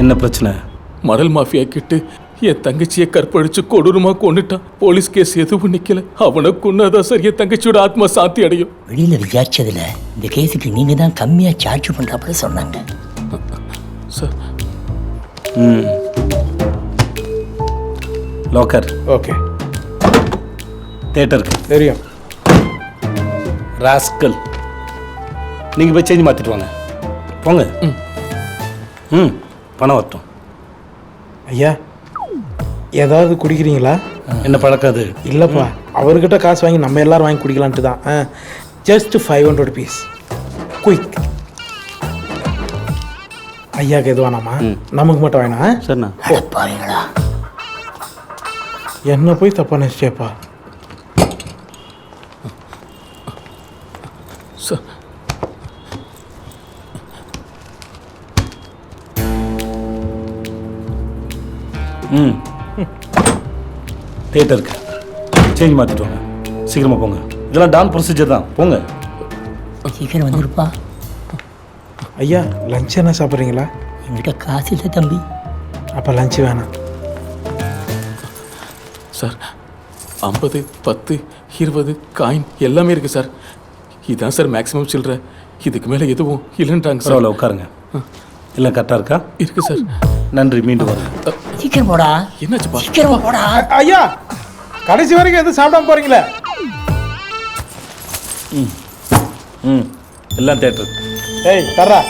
என்ன பிரச்சனை? மணல் மாஃபியா கிட்ட என் தங்கச்சியை கற்பழிச்சு கொடூரமா கொண்டுட்டான். போலீஸ் கேஸ் எதுவும் நிக்கல. அவனை கொன்னதான் சார் என் தங்கச்சியோட ஆத்மா சாந்தி அடையும். வெளியில விசாரிச்சதுல இந்த கேஸுக்கு நீங்க தான் கம்மியா சார்ஜ் பண்றாப்பட சொன்னாங்க சார். Locker okay. தேட்டருக்கு தெரியும். ராஸ்கல், நீங்கள் போய் சேஞ்ச் மாற்றிட்டு வாங்க. போங்க. பணம் வரட்டும். ஐயா, ஏதாவது குடிக்கிறீங்களா? என்ன பழக்கம் அது? இல்லைப்பா, அவர்கிட்ட காசு வாங்கி நம்ம எல்லாரும் வாங்கி குடிக்கலான்ட்டு தான். Just 500 rupees quick. ஐயாக்கு எது வேணாமா? நமக்கு மட்டும் வேணாம். சரிண்ணா. பாருங்களா, என்ன போய் தப்பா நினைச்சேப்பா. சார் தேட்டருக்கு சேஞ்ச் மாற்றிட்டு வாங்க. சீக்கிரமாக போங்க. இதெல்லாம் டான் ப்ரொசீஜர் தான். போங்க. சீக்கிரம் வந்துருப்பா. ஐயா, லஞ்ச் என்ன சாப்பிட்றீங்களா? என்கிட்ட காசு இல்லை தம்பி. அப்போ லஞ்ச் வேணாம் சார். 50, 10, 20 காயின் எல்லாமே இருக்கு சார். இதான் சார் மேக்ஸிமம் சில்லற. இதுக்கு மேலே எதுவும் இல்லைன்றாங்க சார். பரவாயில்ல, உட்காருங்க. எல்லாம் கரெக்டாக இருக்கா? இருக்கு சார். நன்றி. மீண்டும் வரேன். சீக்கிரம் போடா. என்னாச்சுப்பா? சீக்கிரம் போடா. ஐயா, கடைசி வரைக்கும் எதுவும் சாப்பிடாம போறீங்களே? எல்லாம் தேட்டருக்கு. ஏய் தர்றா.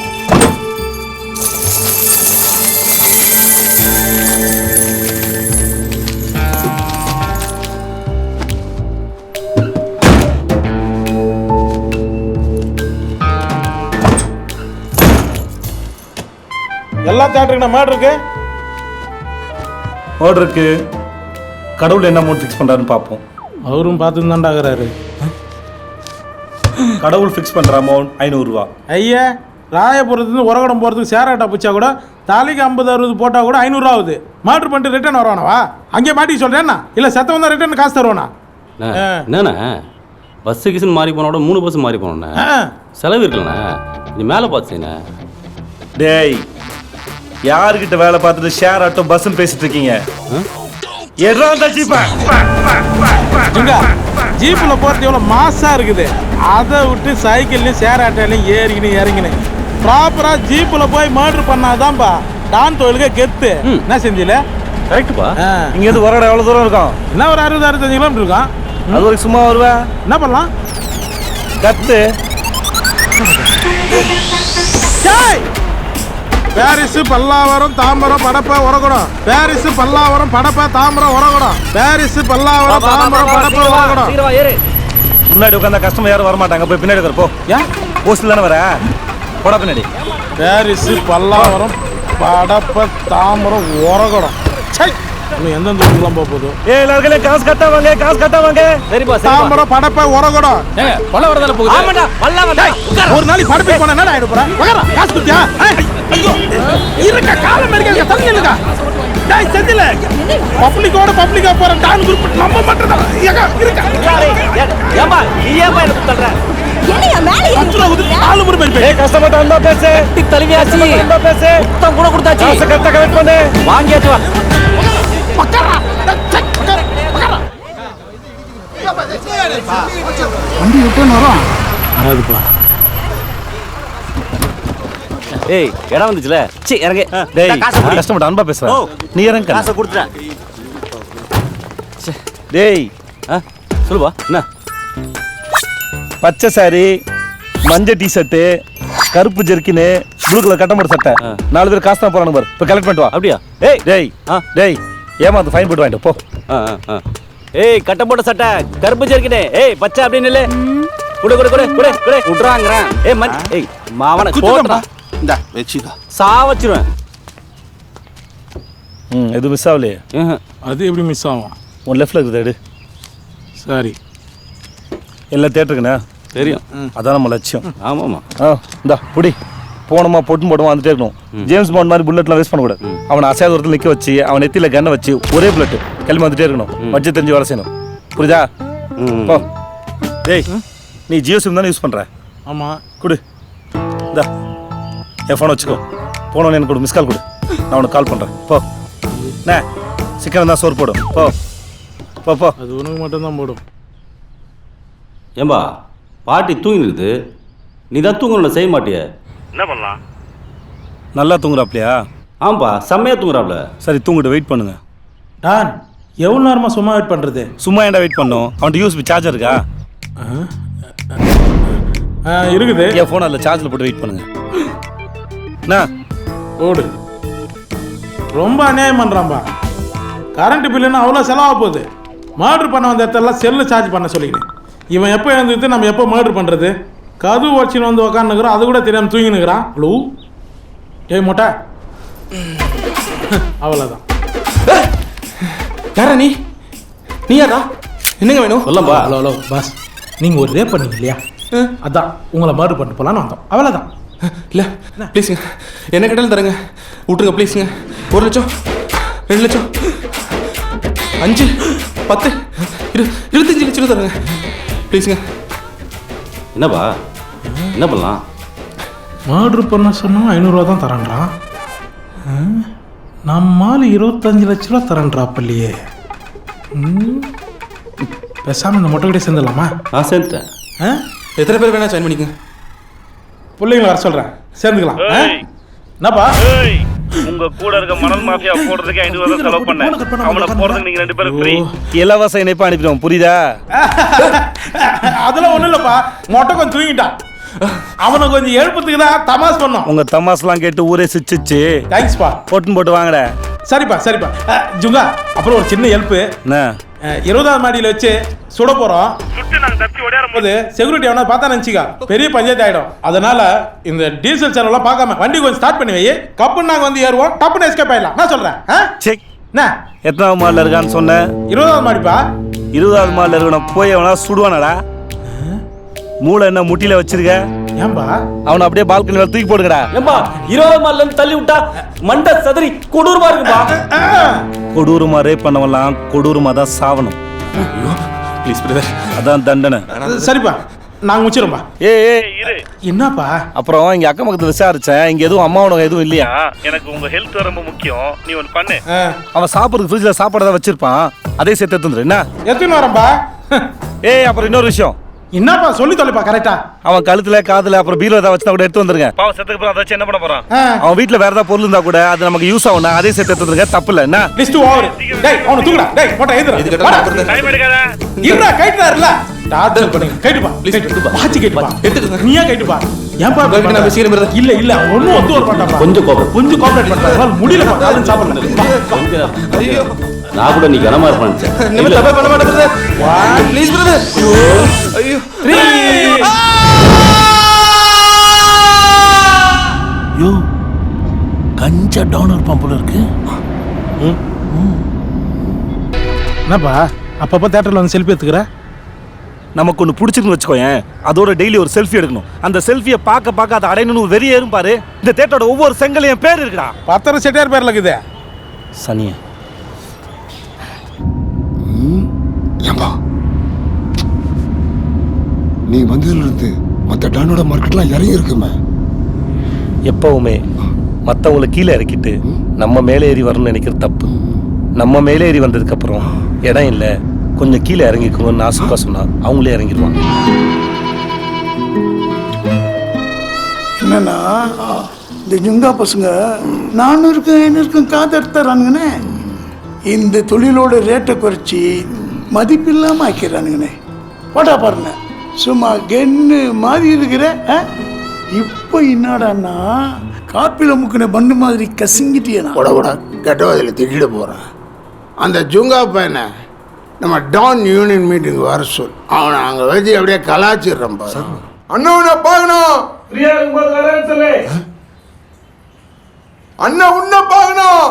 எல்லா தேட்டருக்கு நான் மாடு இருக்கு. ஆர்டருக்கு கடவுள் என்ன அமௌண்ட் ஃபிக்ஸ் பண்ணுறாருன்னு பார்ப்போம். அவரும் பார்த்து தாண்டாகிறாரு. கடவுள் ஃபிக்ஸ் பண்ணுற அமௌண்ட் 500 ரூபா. ஐயா, ராயபுரத்துலேருந்து உரகடம் போகிறதுக்கு சேராட்டா பிடிச்சா கூட தலைக்கு 50-60 போட்டால் கூட 500 ரூபா ஆகுது. மாட்ரு பண்ணிட்டு ரிட்டர்ன் வருவானவா? அங்கே மாட்டி சொல்கிறேன்னா இல்லை செத்த வந்தால் ரிட்டர்ன் காசு தருவானா? என்னண்ணா பஸ்ஸு கிஸ்ன்னு மாறி போனோட 3 பஸ் மாறி போனோண்ணே. செலவு இருக்குல்லண்ணா. நீ மேலே பார்த்துண்ணே. டேய், யாருக்கிட்ட வேலை பார்த்துட்டு ஷேர் ஆட்டோ பஸ்ன்னு பேசிட்டு இருக்கீங்க? ஜீப்ல போறது எவ்வளவு மாசா இருக்குது. அதை விட்டு சைக்கிள்லயும் ஷேர் ஆட்டோலையும் ஏறிக்கின்னு இறங்கினேன். ப்ராப்பரா ஜீப்ல போய் மர்டர் பண்ணாதான்பா டான் தொழிலுக்கு கெத்து. என்ன செஞ்சில? கரெக்டுப்பா. இங்க இருந்து வரட எவ்வளவு தூரம் இருக்கும்? என்ன ஒரு 60-65 கிலோமீட்டர் இருக்கும். அது வரைக்கும் சும்மா வருவேன். என்ன பண்ணலாம்? கத்து. பாரிஸ், பல்லாவரம், தாம்பரம், படப்பை, உரகுடம். பாரிஸ், பல்லாவரம், படப்பை, தாம்பரம், உரகுடம். பாரிஸ், பல்லாவரம், தாம்பரம், படப்பை, உரகுடம். முன்னாடி உட்காந்தா கஸ்டமர் யாரும் வரமாட்டாங்க. போய் பின்னாடி உட்காரு. போ. ஏன் போஸ்ட்ல தானே வர? போடா பின்னாடி. பாரிஸ், பல்லாவரம், படப்பை, தாம்பரம், உரகுடம். எந்தெந்த ஊருக்குலாம் போக போகுது? எல்லாருக்கும் காசு கட்டாவாங்க, காசு கட்டாவாங்க. சரிப்பா. தாம்பரம், படப்பை, உரகுடம். பல்லவரதால போகுது. ஆமாடா, பல்லவரதா. ஒரு நாளைக்கு படப்பை போனா என்னடா ஆயிடு போறா? வகரா காசு குத்தியா? ஐயோ, இருக்க காலம் எடுக்க தள்ளி நில்லுங்க. டேய் செந்தில, பப்ளிக்கோட பப்ளிக்கா போற டான் குரூப் நம்ம மட்டும் தான். இருக்க. ஏம்பா, நீ ஏம்பா எனக்கு தள்ளுற? என்னையா மேலே அச்சுல உது 4 முறை பேசி. ஏய் கஸ்டமர் வந்தா பேசு. கட்டி தழுவியாச்சு. வந்தா பேசு. மொத்தம் கூட கொடுத்தாச்சு. காசு கரெக்ட்டா கலெக்ட் பண்ணு. வாங்கியாச்சு வா. பக்கறா. பக்கறா. வண்டி விட்டு வரோம். வராதுப்பா. ஏய், இடம் வந்துச்சுல. சீ, இறங்கு. டேய், காசு கஸ்டமர் அன்பா பேசுறா. நீ இறங்க. காசை கொடுத்துறேன். டேய், சொல்லுப்பா. என்ன? பச்சை சாரி, மஞ்சள் டிஷர்ட்டு, கருப்பு ஜெர்க்கின், ப்ளூ கலர் கட்டமோட சட்டை. 4 பேர் காசு தான் போறானு பாரு. இப்போ கலெக்ட் பண்ணிட்டு வா. அப்படியா? ஏய் டேய், டேய் ஏமாந்து ஃபைன் போட்டு வாங்கிட்டு போ. ஏய், கட்ட போட்ட சட்டை, கருப்பு ஜெர்க்கினே. ஏய், பச்சை அப்படி நில்லு. குடு குடு குடு குடு குடு விட்றாங்கறேன். ஏய் ஏய் மாவன போடுடா. இந்தா வெச்சுடா. சாவச்சிருவேன். எது மிஸ் ஆகலையே? அது எப்படி மிஸ் ஆகும்? உன் லெஃப்ட்ல இருக்குது எடு. சரி, எல்லாம் தேட்டருக்குண்ணா தெரியும். அதான் நம்ம லட்சியம். ஆமாமா. இந்தா புடி. போனோமா பொட்டும் போடுமா வந்துட்டே இருக்கணும். ஜேம்ஸ் பாண்ட் மாதிரி புல்லட்லாம் வேஸ்ட் பண்ணக்கூடாது. அவனை அசையாத ஒருத்தர் நிற்க வச்சு அவன் நெத்தியில கண்ணை வச்சு ஒரே புல்லட் கிளம்பி வந்துட்டே இருக்கணும். வச்சு தெரிஞ்சு வேலை செய்யணும். புரியுதா? போ. டேய், நீ ஜியோ சிம் தானே யூஸ் பண்ற? ஆமா. கொடு. இந்தா என் ஃபோனை வச்சுக்கோ. போனோன்னு எனக்கு கொடு. மிஸ் கால் கொடு. நான் உனக்கு கால் பண்றேன் போ. என்ன சிக்கன் தான் சோறு போடும். போ போ போ. அது உனக்கு மட்டும்தான் போடும். ஏம்பா பாட்டி தூங்கிருக்குது, நீ தான் தூங்கணும் செய்ய மாட்டிய. என்ன பண்ணலாம்? நல்லா தூங்குறாப்லையா? ஆமாப்பா செம்மையா தூங்குறாப்ல. சரி தூங்கிட்டு வெயிட் பண்ணுங்க. டான் எவ்வளோ நேரமாக சும்மா வெயிட் பண்ணுறது? சும்மா ஏன்டா வெயிட் பண்ணோம்? அவன்கிட்ட யூஎஸ்பி சார்ஜர் இருக்கா? இருக்குது. என் ஃபோன் அதில் சார்ஜில் போட்டு வெயிட் பண்ணுங்க. என்ன ஓடு. ரொம்ப அநியாயம் பண்ணுறான்பா. கரண்ட் பில்லுன்னு அவ்வளோ செலவாக போகுது. மர்டர் பண்ண வந்த இடத்தெல்லாம் செல்லு சார்ஜ் பண்ண சொல்லிக்கிறேன். இவன் எப்போ எழுந்துட்டு நம்ம எப்போ மர்டர் பண்ணுறது? கதவு வச்சுன்னு வந்து உக்காந்துக்கிறோம், அது கூட தெரியாமல் தூங்கினுக்கிறான். ஹலோ ஏய் மொட்டை, அவ்வளோதான். யாரா நீ? நீ யாரா? என்னங்க வேணும்? சொல்லப்பா. ஹலோ ஹலோ பாஸ், நீங்கள் ஒரு ரேப் பண்ணீங்க இல்லையா? அதான் உங்களை மர்டர் பண்ணிட்டு போகலான்னு வந்தோம், அவ்வளோதான். இல்லை ப்ளீஸுங்க, என்ன கேட்டாலும் தரேங்க, விட்டுருங்க ப்ளீஸுங்க. 1 லட்சம், 2 லட்சம், 5, 10, 25 லட்சம் தரேங்க ப்ளீஸுங்க. என்னப்பா என்ன பண்ணலாம்? மர்டர் பண்ண சொன்னால் 500 தான் தரேன்றான். நம்மால் 25 லட்ச ரூபா தரேன்றாப்பல்லையே. பேசாமல் இந்த மொட்டை கிட்டே சேர்ந்துடலாமா? நான் சேர்ந்துட்டேன். எத்தனை பேர் வேணா ஜாயின் பண்ணிக்கங்க. பிள்ளைங்களை வர சொல்கிறேன், சேர்ந்துக்கலாம். என்னப்பா உங்க கூட இருக்க மணல் மாஃபியா போடுறதுக்கு 500 ரூபாய் செலவு பண்ணேன். அவனை போறதுக்கு நீங்க 2 பேரும் ஃப்ரீ. இலவச இணைப்பு அனுப்பிடுவோம், புரியுதா? அதெல்லாம் ஒன்றும் இல்லைப்பா, மொட்டை கொஞ்சம் தூங்கிட்டான். அவனை கொஞ்சம் எழுப்பத்துக்கு தான் தமாஸ் பண்ணோம். உங்க தமாஸ்லாம் கேட்டு ஊரே சிரிச்சிச்சு. தேங்க்ஸ்ப்பா. போட்டு வாங்கடா. சரிப்பா சரிப்பா. ஜுங்கா, அப்புறம் ஒரு சின்ன ஹெல்ப்பு. என்ன? 20ஆவது மாடியில் வச்சு சுட போகிறோம். சுட்டு நாங்கள் தப்பி ஓடியாரும் போது செக்யூரிட்டி எவனா பார்த்தா நினச்சிக்கா பெரிய பஞ்சாயத்து ஆகிடும். அதனால இந்த டீசல் செலவுலாம் பார்க்காம வண்டி கொஞ்சம் ஸ்டார்ட் பண்ணி வை. கப்புன்னு நாங்கள் வந்து ஏறுவோம், டப்புன்னு எஸ்கேப் ஆயிடலாம். நான் சொல்கிறேன். செக். என்ன எத்தனாவது மாடியில் இருக்கான்னு சொன்னேன்? 20ஆவது மாடிப்பா. 20ஆவது மாடியில் இருக்கணும். போய் அவனா சுடுவானடா. மூளை என்ன முட்டியில வச்சிருக்க? ஏன்பா அவனை அப்படியே பால்கனில தூக்கி போடுங்கடா. ஏம்பா 20 மாடில இருந்து தள்ளி விட்டா மண்டை சதுரி கொடூரமா இருக்குப்பா. கொடூரமா ரேப் பண்ணவெல்லாம் கொடூரமா தான் சாவணும். ப்ளீஸ் பிரதர், அதான் தண்டனை. சரிப்பா, நாங்கள் முடிச்சிடும்பா. இரு. என்னப்பா? அப்புறம் இங்க அக்கம் பக்கத்துல விசாரிச்சேன், இங்க எதுவும் அம்மாவோட எதுவும் இல்லையா? எனக்கு உங்க ஹெல்த் ரொம்ப முக்கியம். நீ ஒன்று பண்ணு. அவன் சாப்பிட்றதுக்கு ஃப்ரிட்ஜ்ல சாப்பாடு தான் வச்சிருப்பான், அதே சேர்த்து எடுத்துரு. என்ன? எத்தனை வரம்பா? அப்புறம் இன்னொரு விஷயம். என்னப்பா சொல்லி தொலைப்பா கரெக்டா? அவன் கழுத்துல காதுல அப்புறம் பீரோ ஏதாவது வச்சா கூட எடுத்து வந்துருங்க. பாவம் செத்துக்கு அப்புறம் அதை வச்சு என்ன பண்ண போறான்? அவன் வீட்டுல வேற ஏதாவது பொருள் இருந்தா கூட அது நமக்கு யூஸ் ஆகும், அதே சேர்த்து எடுத்து வந்துருங்க. தப்பு இல்ல. என்ன? List over. டேய் அவனை தூக்குடா. டேய் போடா ஏதுடா. இது கேட்டா டைம் எடுக்காத. இருடா கைட்றாருல. டார்ச்சர் பண்ணுங்க. கைட்டுப்பா. Please, கைட்டுப்பா. வாட்சி கைட்டுப்பா. எடுத்துக்கங்க. நீயா கைட்டுப்பா. ஏன்பா இப்படி நான் பண்ற? பேசிக்கிறேன் brother. இல்ல இல்ல ஒண்ணும் ஒத்து வர மாட்டாப்பா. கொஞ்சம் கோபம். கொஞ்சம் கோஆபரேட் பண்றா. முடியல காலையில சாப்பிடணும். ஐயோ, நான் கூட நீ கனமா இருப்பான்னு நினைச்சேன். இனிமே தப்பே பண்ண மாட்டேன் பிரதர். Please brother. ஐயோ 3 யோ கஞ்ச டவுனர் பம்புல இருக்கு. என்னப்பா அப்பப்ப தியேட்டர்ல வந்து செல்ஃபி எடுத்துக்கற? நமக்கு ஒன்று பிடிச்சிருந்து வச்சுக்கோயேன், அதோட டெய்லி ஒரு செல்ஃபி எடுக்கணும். அந்த செல்ஃபியை பார்க்க அதை அடையணும்னு வெறி ஏறும் பாரு. இந்த தேட்டரோட ஒவ்வொரு செங்கலையும் பேர் இருக்குடா. பத்தர செட்டியார் பேர்ல இருக்குது. சனிய ஏம்பா நீ வந்ததுலேருந்து மற்ற டானோட மார்க்கெட்லாம் இறங்கி இருக்குமே. எப்பவுமே மற்றவங்களை கீழே இறக்கிட்டு நம்ம மேலே ஏறி வரணும்னு நினைக்கிறது தப்பு. நம்ம மேலே ஏறி வந்ததுக்கு அப்புறம் இடம் இல்லை, கொஞ்சம் கீழே இறங்கிக்கோங்கன்னு நாசுக்கா சொன்னா அவங்களே இறங்கிடுவாங்க. என்னன்னா இந்த ஜுங்கா பசங்க 400 காது எடுத்துறானுங்கண்ணே. இந்த தொழிலோட ரேட்டை குறைச்சி மதிப்பில்லாமல் ஆக்கிறானுங்கண்ணே. போட்டா பாருங்க, சும்மா கென்னு மாதிரி இருக்கிற. இப்போ என்னடான்னா காப்பில முக்கின பண்டு மாதிரி கசிங்கிட்டியனா. உட கெட்டவாதில் திட்டிட போகிறேன். அந்த ஜுங்கா பையனை நம்ம டான் யூனியன் மீட்டிங் வர சொல். அவனை அங்கே வச்சு அப்படியே கலாச்சிடுறேன் பாரு. அண்ணா உன்னை பார்க்கணும். அண்ணா உன்னை பார்க்கணும்.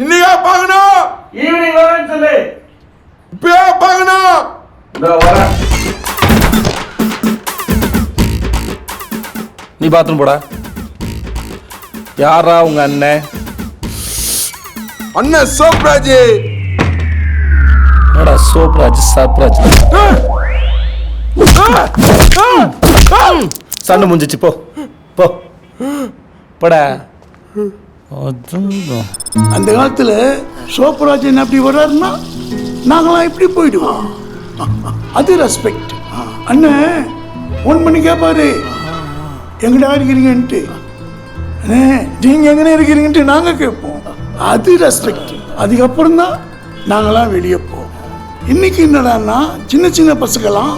இன்னைக்கா பார்க்கணும். இப்பயா பார்க்கணும். நீ பாத்ரூம் போடா. யாரா உங்க அண்ணன்? அண்ணன் சோப்ராஜ். என்னடா சோப்ராஜ் சாப்ராஜ்? சண்டை முடிஞ்சிச்சு, போ போ. படா அந்த காலத்துல சோப்பராஜன் அப்படி வர்றாருன்னா நாங்களாம் இப்படி போயிடுவோம். அது ரெஸ்பெக்ட். அண்ணன் ஃபோன் பண்ணி கேட்பாரு எங்கடா இருக்கிறீங்கன்ட்டு, அண்ணே நீங்க எங்கன்னு இருக்கிறீங்கன்ட்டு நாங்க கேட்போம். அது ரெஸ்பெக்ட். அதுக்கப்புறம் தான் நாங்களாம் வெளியே போவோம். இன்னைக்கு என்னடான்னா சின்ன சின்ன பசங்களாம்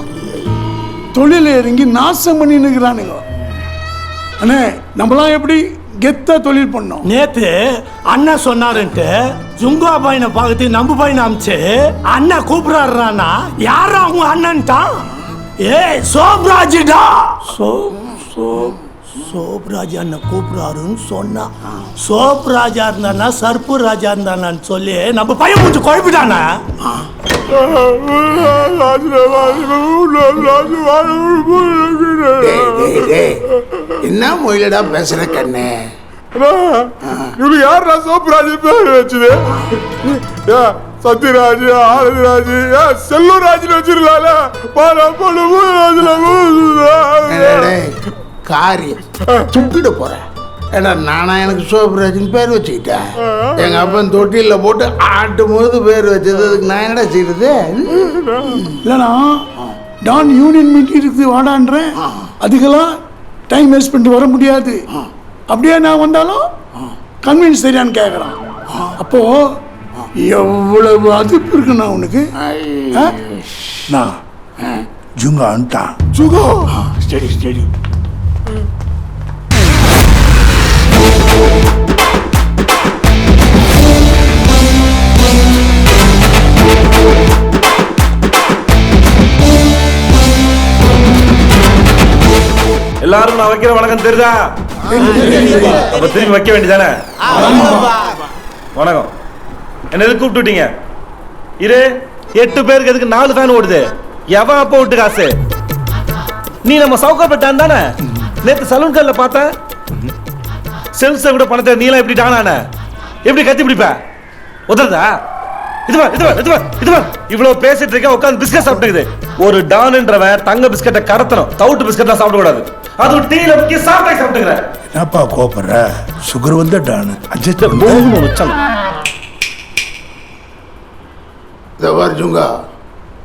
தொழில இறங்கி நாசம் பண்ணி நிற்கிறானுங்க. அண்ணே நம்மளாம் எப்படி கெத்தா தொழில் பண்ணோம். நேத்து அண்ணன் சொன்னாருன்ட்டு ஜுங்கா பையனை பார்த்து நம்ம பையனை அமிச்சு அண்ணன் கூப்பிடுறாருனா யாரா அவங்க அண்ணன்ட்டான்? சோப்ராஜிடா. சோப்ராஜ் அண்ணன் கூப்பிடுறாருன்னு சொன்னா சோப் ராஜா இருந்தானா சர்ப்பு ராஜா இருந்தானான்னு சொல்லி நம்ம பையன் கொஞ்சம் குழப்பிட்டானா. என்ன மொழிலடா பேசுற கண்ணே? இவரு யாரா சோப்ராஜ் பேர் வச்சுது? சத்யராஜ், ஆனந்தராஜ், செல்வராஜ் வச்சிருக்கலாம்ல. காரியம் துப்பிட போறேன். ஏடா நானா எனக்கு சோப்ராஜ்னு பேர் வச்சுக்கிட்டேன். எங்க அப்பன் தொட்டில போட்டு ஆட்டும் போது பேர் வச்சது. அதுக்கு நான் என்னடா செய்யறது? இல்லைண்ணா டான் யூனியன் மீட்டிங் இருக்குது வாடான்றேன். அதுக்கெல்லாம் டைம் வேஸ்ட் பண்ணிட்டு வர முடியாது. அப்படியே நான் வந்தாலும் கன்வின்ஸ் சரியான்னு கேட்குறான். அப்போ எவ்வளவு அதிர்ப்பு இருக்குண்ணா உனக்கு. நான் ஜுங்கான்ட்டான். Junga study study. எல்லாரும் நான் வைக்கிற வணக்கம் தெரியுதா? அப்ப திரும்பி வைக்க வேண்டியதானே? வணக்கம். என்ன எதுக்கு கூப்பிட்டுட்டீங்க? இரு 8 பேருக்கு எதுக்கு 4 ஃபேன் ஓடுது? எவன் அப்ப விட்டு காசு? நீ நம்ம சவுக்கப்பட்டான் தானே? நேத்து சலூன் கல்ல பார்த்தேன். செல்ஸை விட பணத்தை நீலாம் எப்படி டானான? எப்படி கத்தி பிடிப்ப? உதறதா? இவ்வளவு பேசிட்டு இருக்க உட்காந்து பிஸ்கட் சாப்பிட்டுக்குது. ஒரு டான்ன்றவன் தங்க பிஸ்கட்டை கடத்தணும், தவுட்டு பிஸ்கட்லாம் சாப்பிட கூடாது. அது டீல முக்கிய சாப்பிட்டே சாப்பிட்டுக்கிற. என்னப்பா கோபப்படுற? சுகர் வந்த டான் அட்ஜஸ்ட் வச்சாங்க. ஜுங்கா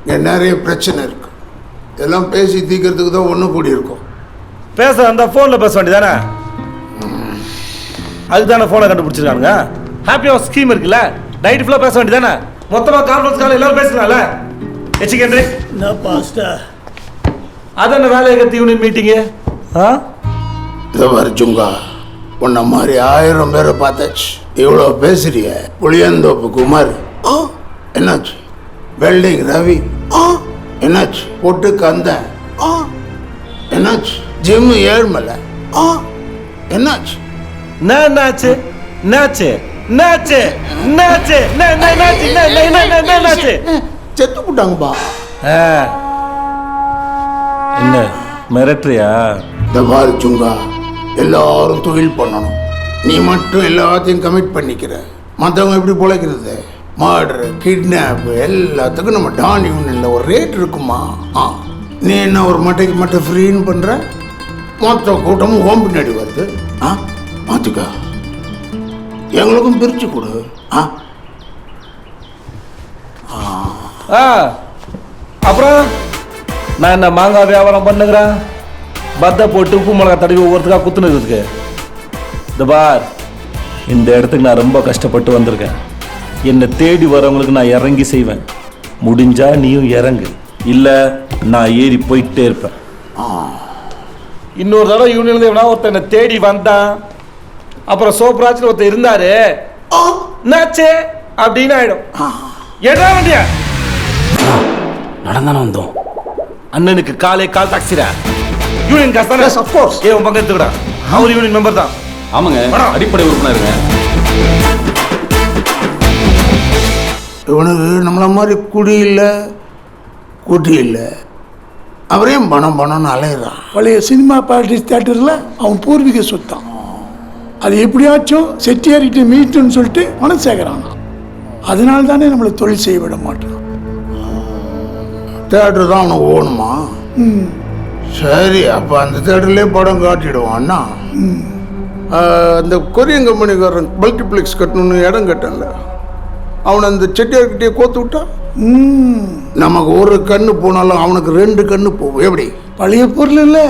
இங்க நிறைய பிரச்சனை இருக்கு. இதெல்லாம் பேசி தீக்கிறதுக்கு தான் ஒண்ணு கூடி இருக்கும். பேச அந்த போன்ல பேச வேண்டியதானே? அதுதானே போனை கண்டுபிடிச்சிருக்கானுங்க. ஹாப்பி ஹவர் ஸ்கீம் இருக்குல்ல, நைட் ஃபுல்லா பேச வேண்டியதானே? மொத்தமா கான்ஃபரன்ஸ் கால் எல்லாரும் பேசலாம்ல. எச்சிகேந்திரி நான் பாஸ்டர் அதான வேலையை கத்தி யூனியன் மீட்டிங்கு. ஜுங்கா உன்ன மாதிரி 1000 பேரை பார்த்தாச்சு. இவ்வளோ பேசுறிய. புளியந்தோப்பு குமார் என்னாச்சு? வெல்டிங் ரவி என்னாச்சு? பொட்டு கந்தன் என்னாச்சு? ஜிம் ஏழ்மலை என்னாச்சு? என்னாச்சு? என்னாச்சு? என்னாச்சு? என்னாச்சு? என்னாச்சு? செத்து போட்டாங்கப்பா. என்ன மிரட்டுறியா? ஜுங்கா எல்லாரும் தொழில் பண்ணணும். நீ மட்டும் எல்லாத்தையும் கமிட் பண்ணிக்கிற. மற்றவங்க எப்படி பிழைக்கிறது? மர்டர், கிட்னாப் எல்லாத்துக்கும் நம்ம டான் யூனியன்ல ஒரு ரேட் இருக்குமா? நீ என்ன ஒரு மட்டைக்கு மட்டும் ஃப்ரீன்னு பண்ற? மொத்த கூட்டமும் ஓம் பின்னாடி வருது. மாத்துக்கா, எங்களுக்கும் பிரிச்சு கொடு. அப்புறம் நான் என்ன மாங்காய் வியாபாரம் பண்ணுகிறேன்? பத்தை போட்டு உப்பு மிளகா தடவி ஒவ்வொருத்தருக்கா குத்துனுக்கு. இந்த பார், இந்த இடத்துக்கு நான் ரொம்ப கஷ்டப்பட்டு வந்திருக்கேன். என்னை தேடி வரவங்களுக்கு நான் இறங்கி செய்வேன். முடிஞ்சா நீயும் இறங்கு, இல்ல நான் ஏறி போயிட்டே இருப்பேன். இன்னொரு தடவை யூனியன்ல எவனா ஒருத்தன் என்னை தேடி வந்தான், அப்புறம் சோப்ராஜ்ல ஒருத்தர் இருந்தாரு நாச்சே அப்படின்னு ஆயிடும். ஏடா வண்டியா நடந்தானே வந்தோம். அண்ணனுக்கு காலே கால் டாக்ஸிடா. யூனியன் காசு தானே? Of course. ஏன் உன் பக்கம் எடுத்துக்கடா. அவர் யூனியன் மெம்பர் தான். ஆமாங்க, அடிப்படை உறுப்பினருங்க. இவனுக்கு நம்மள மாதிரி குடி இல்லை குட்டி இல்லை, அவரையும் பணம் பணம்னு அலையிறான். பழைய சினிமா பாலிடிக்ஸ் தியேட்டரில் அவன் பூர்வீக சொத்தான். அது எப்படியாச்சும் செட்டியாரிட்டு மீட்டுன்னு சொல்லிட்டு பணம் சேர்க்குறான். அதனால தானே நம்மளை தொழில் செய்ய விட மாட்டான். தேட்டர் தான் அவனுக்கு ஓணுமா? சரி, அப்போ அந்த தேட்டர்லேயே படம் காட்டிடுவான்னா. அந்த கொரியன் கம்பெனிக்காரன் மல்டிப்ளெக்ஸ் கட்டணும்னு இடம் கட்டல, அவனை அந்த செட்டியார்கிட்டயே கோத்து விட்டான். நமக்கு ஒரு கண்ணு போனாலும் அவனுக்கு 2 கண்ணு போகும். எப்படி? பழைய பொருள் இல்லை,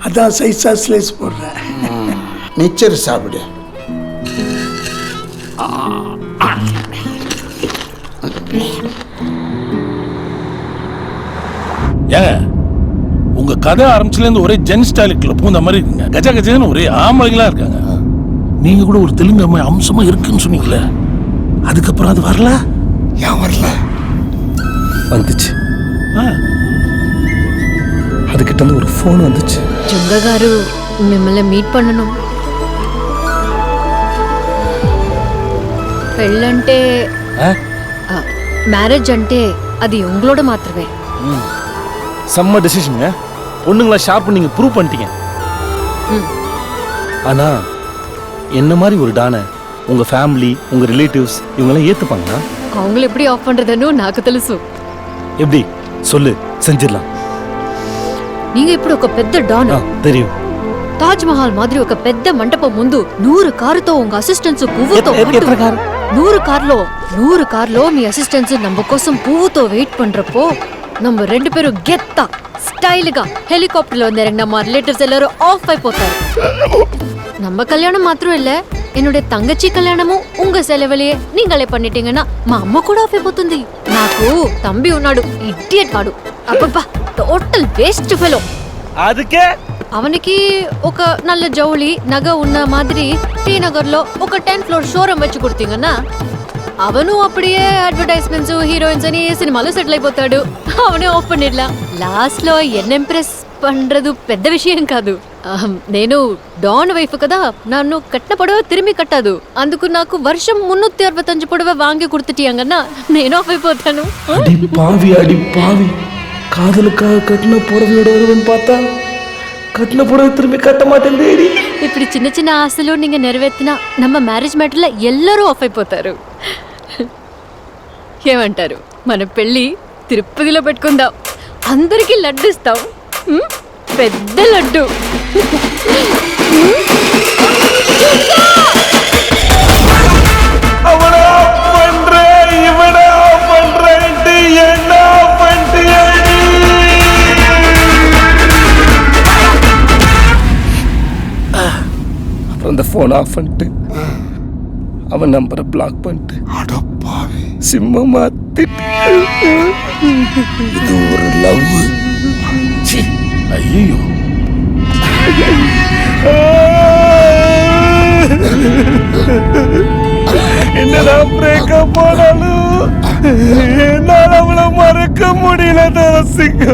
அதான் சைஸா ஸ்லைஸ் போடுறேன். மிச்சர் சாப்பிடு. ஏங்க உங்க கதை ஆரம்பிச்சுலேருந்து ஒரே ஜென் ஸ்டைலுக்குள்ள பூந்த மாதிரி இருக்குங்க. கஜ கஜன்னு ஒரே ஆம்பளைங்களா இருக்காங்க. நீங்க கூட ஒரு தெலுங்கு அம்மா அம்சமா இருக்குன்னு சொன்னீங்களே, அதுக்கப்புறம் அது வரல. ஏன் வரல? வந்துச்சு. அதுக்கிட்ட இருந்து ஒரு ஃபோன் வந்துச்சு. జుంగ గారు మిమ్మల్ని మీట్ பண்ணணும். పెళ్ళంటే మ్యారేజ్ అంటే అది உங்களோட మాత్రమే. செம்ம டெசிஷனுங்க. பொண்ணுங்களா ஷார்ப் நீங்க ப்ரூவ் பண்ணிட்டீங்க. ஆனா என்ன மாதிரி ஒரு டானை உங்க ஃபேமிலி உங்க ரிலேட்டிவ்ஸ் இவங்கெல்லாம் ஏத்துப்பாங்களா? அவங்கள எப்படி ஆஃப் பண்றதுன்னு నాకు తెలుసు. எப்படி சொல்லு, செஞ்சிடலாம். நீங்க ఇప్పుడు ఒక పెద్ద డాన్. தெரியும். తాజ్ మహల్ మాదిరి ఒక పెద్ద మంటపం ముందు 100 కారుతో உங்க అసిస్టెంట్స్ పువ్వుతో 100 కార్లో మీ అసిస్టెంట్స్ நம்ம కోసం పువ్వుతో வெயிட் பண்றப்போ நம்ம 2 பேரும் கெத்தா ஸ்டைலுగా ஹெலிகாப்டர்ல வந்து இறங்கின நம்ம ரிலேட்டிவ்ஸ் எல்லாரும் ஆஃப் అయిపోతారు. நம்ம கல்யாணம் மாத்திரம் இல்ல, என்னுடைய தங்கச்சி కళ్యాణமும் உங்க செலவுலயே நீங்களே பண்ணிட்டீங்கன்னா మా అమ్మ కూడా ఆఫ్ అయిపోతుంది. నాకు తంబి ఉన్నాడు, ఇడియట్ వాడు. అబ్బబ్బా టోటల్ వేస్ట్ ఫెలో. அதுக்கே அவனுக்கு ఒక நல்ல ஜவுளி நகை உன்ன மாதிரி டி நகர்లో ఒక 10th ఫ్లోర్ షోరూమ్ வச்சு கொடுத்தீங்கன்னா அவனும் அப்படியே అడ్వర్టైజ్మెంట్స్ హీరోయిన్స్ అని సినిమాలో సెటిల్ అయిపోతాడు. அவனே ఆఫ్ பண்ணிடலாம். లాస్ట్ లో ఎన్ ఇంప్రెస్ பண்றது పెద్ద విషయం కాదు. నేను డాన్ వైఫ్ కదా, నన్ను కట్టిన పొడవ తిరిగి కట్టదు. అందుకు నాకు వర్షం 365 పొడవ వాంగి கொடுத்துட்டியாங்கன்னா నేను ఆఫ్ అయిపోతాను. அடி பாவி, காதலுக்காக கட்டின புடவையோட வருவன் பார்த்தா கட்டின புடவை திரும்பி கட்ட மாட்டேன். ఇప్పుడు చిన్న చిన్న ఆశలు நீங்க నెరవేర్తినా நம்ம మ్యారేజ్ మ్యాటర్లో ఎల్లరూ ఆఫ్ అయిపోతారు. ఏమంటారు? మన పెళ్ళి తిరుపతిలో పెట్టుకుందాం, అందరికీ లడ్డు ఇస్తాం, పెద్ద లడ్డు. அப்புறம் அந்த ஃபோன் ஆஃப் பண்ணிட்டு அவன் நம்பரை பிளாக் பண்ணிட்டு சிம்ம மாத்திட்டு இது ஒரு லவ். ஐயோ என்னடா பிரேக்கப் போனாலும் என்னால அவளை மறக்க முடியல தரசிங்க.